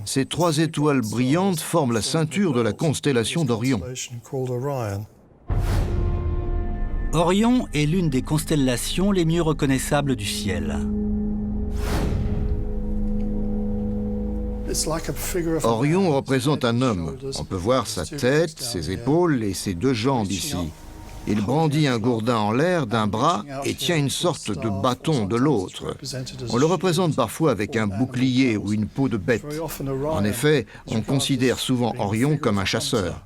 Ces trois étoiles brillantes forment la ceinture de la constellation d'Orion. Orion est l'une des constellations les mieux reconnaissables du ciel. Orion représente un homme. On peut voir sa tête, ses épaules et ses deux jambes ici. Il brandit un gourdin en l'air d'un bras et tient une sorte de bâton de l'autre. On le représente parfois avec un bouclier ou une peau de bête. En effet, on considère souvent Orion comme un chasseur.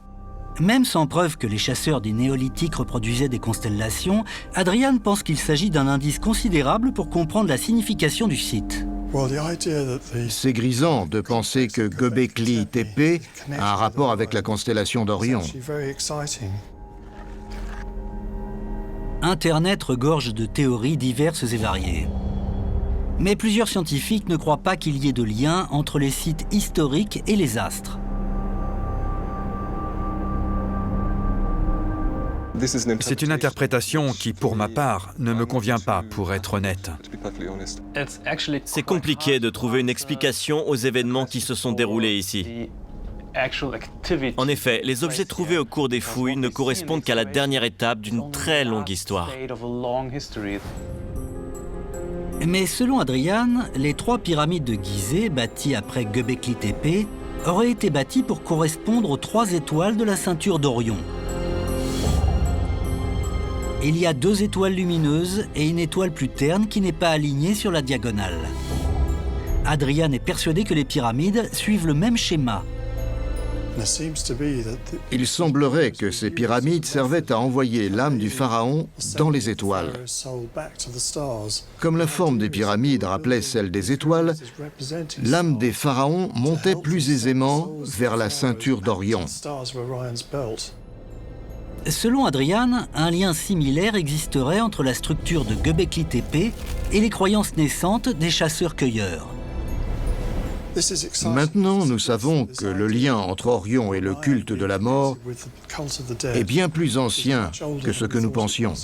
Même sans preuve que les chasseurs des néolithiques reproduisaient des constellations, Adrian pense qu'il s'agit d'un indice considérable pour comprendre la signification du site. C'est grisant de penser que Göbekli Tepe a un rapport avec la constellation d'Orion. Internet regorge de théories diverses et variées. Mais plusieurs scientifiques ne croient pas qu'il y ait de lien entre les sites historiques et les astres. C'est une interprétation qui, pour ma part, ne me convient pas, pour être honnête. C'est compliqué de trouver une explication aux événements qui se sont déroulés ici. En effet, les objets trouvés au cours des fouilles ne correspondent qu'à la dernière étape d'une très longue histoire. Mais selon Adrian, les trois pyramides de Gizeh, bâties après Göbekli Tepe, auraient été bâties pour correspondre aux trois étoiles de la ceinture d'Orion. Il y a deux étoiles lumineuses et une étoile plus terne qui n'est pas alignée sur la diagonale. Adrian est persuadé que les pyramides suivent le même schéma. Il semblerait que ces pyramides servaient à envoyer l'âme du pharaon dans les étoiles. Comme la forme des pyramides rappelait celle des étoiles, l'âme des pharaons montait plus aisément vers la ceinture d'Orion. Selon Adrian, un lien similaire existerait entre la structure de Göbekli Tepe et les croyances naissantes des chasseurs-cueilleurs. Maintenant, nous savons que le lien entre Orion et le culte de la mort est bien plus ancien que ce que nous pensions.